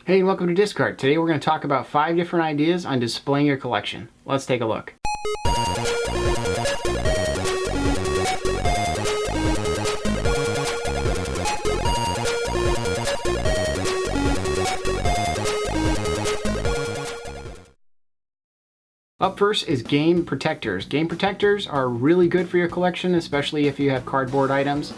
Hey, and welcome to Discard. Today we're going to talk about 5 different ideas on displaying your collection. Let's take a look. Up first is game protectors. Game protectors are really good for your collection, especially if you have cardboard items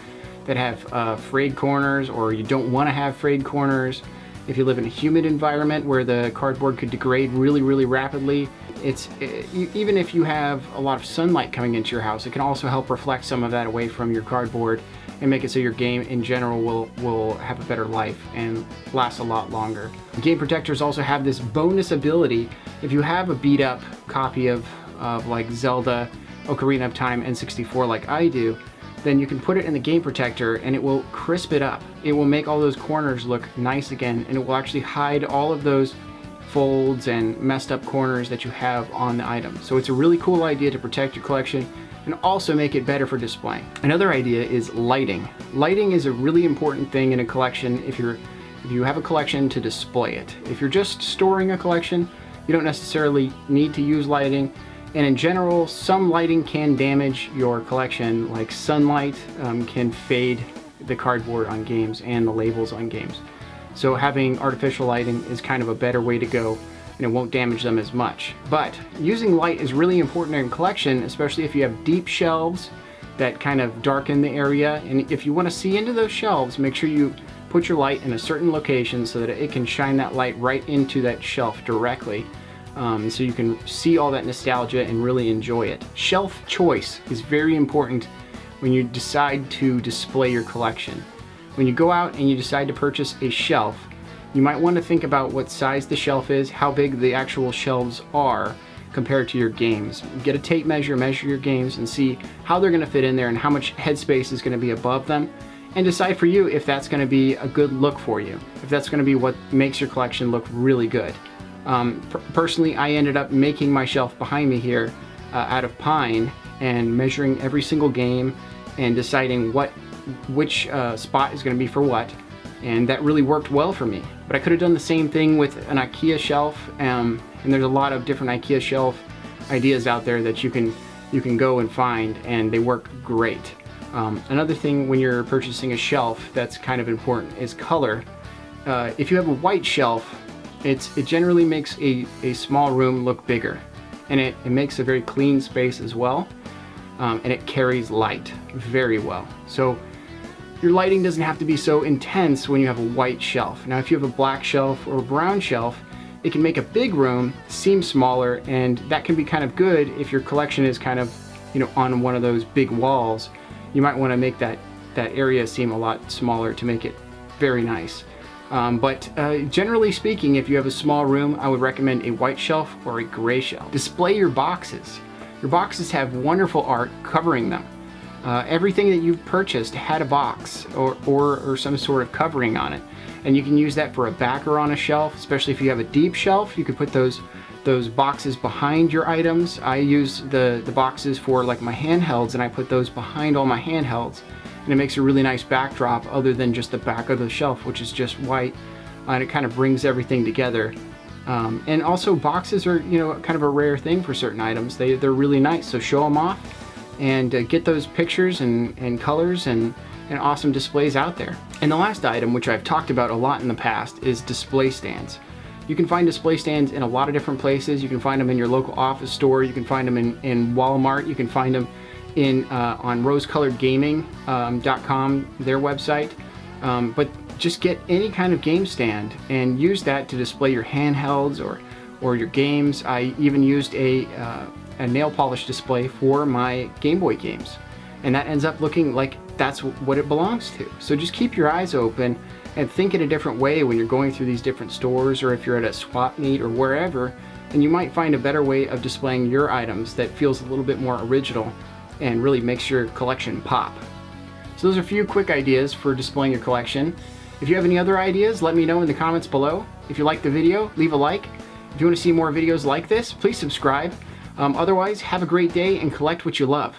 that have frayed corners, or you don't want to have frayed corners. If you live in a humid environment where the cardboard could degrade really rapidly, even if you have a lot of sunlight coming into your house, it can also help reflect some of that away from your cardboard and make it so your game in general will have a better life and last a lot longer. Game protectors also have this bonus ability. If you have a beat up copy of like Zelda Ocarina of Time N64 like I do, then you can put it in the game protector and it will crisp it up. It will make all those corners look nice again, and it will actually hide all of those folds and messed up corners that you have on the item. So it's a really cool idea to protect your collection and also make it better for displaying. Another idea is lighting. Lighting is a really important thing in a collection if you have a collection to display it. If you're just storing a collection, you don't necessarily need to use lighting. And in general, some lighting can damage your collection, like sunlight can fade the cardboard on games and the labels on games. So having artificial lighting is kind of a better way to go, and it won't damage them as much. But using light is really important in a collection, especially if you have deep shelves that kind of darken the area. And if you want to see into those shelves, make sure you put your light in a certain location so that it can shine that light right into that shelf directly. So you can see all that nostalgia and really enjoy it. Shelf choice is very important when you decide to display your collection. When you go out and you decide to purchase a shelf, you might want to think about what size the shelf is, how big the actual shelves are compared to your games. Get a tape measure, measure your games, and see how they're going to fit in there and how much headspace is going to be above them, and decide for you if that's going to be a good look for you, if that's going to be what makes your collection look really good. Personally, I ended up making my shelf behind me here out of pine and measuring every single game and deciding which spot is going to be for what, and that really worked well for me. But I could have done the same thing with an IKEA shelf, and there's a lot of different IKEA shelf ideas out there that you can go and find, and they work great. Another thing when you're purchasing a shelf that's kind of important is color. If you have a white shelf, it generally makes a small room look bigger, and it makes a very clean space as well, and it carries light very well. So your lighting doesn't have to be so intense when you have a white shelf. Now if you have a black shelf or a brown shelf, it can make a big room seem smaller, and that can be kind of good if your collection is kind of, on one of those big walls. You might want to make that area seem a lot smaller to make it very nice. But generally speaking, if you have a small room, I would recommend a white shelf or a gray shelf. Display your boxes. Your boxes have wonderful art covering them. Everything that you've purchased had a box or some sort of covering on it, and you can use that for a backer on a shelf. Especially if you have a deep shelf, you could put those boxes behind your items. I use the boxes for like my handhelds, and I put those behind all my handhelds. And it makes a really nice backdrop other than just the back of the shelf, which is just white, and it kind of brings everything together. And also boxes are, kind of a rare thing for certain items. They're really nice, so show them off and get those pictures and colors and awesome displays out there. And the last item, which I've talked about a lot in the past, is display stands. You can find display stands in a lot of different places. You can find them in your local office store, you can find them in Walmart, you can find them on rosecoloredgaming.com, their website. But just get any kind of game stand and use that to display your handhelds or your games. I even used a nail polish display for my Game Boy games, and that ends up looking like that's what it belongs to. So just keep your eyes open and think in a different way when you're going through these different stores, or if you're at a swap meet or wherever, and you might find a better way of displaying your items that feels a little bit more original and really makes your collection pop. So those are a few quick ideas for displaying your collection. If you have any other ideas, let me know in the comments below. If you liked the video, leave a like. If you want to see more videos like this, please subscribe. Otherwise, have a great day and collect what you love.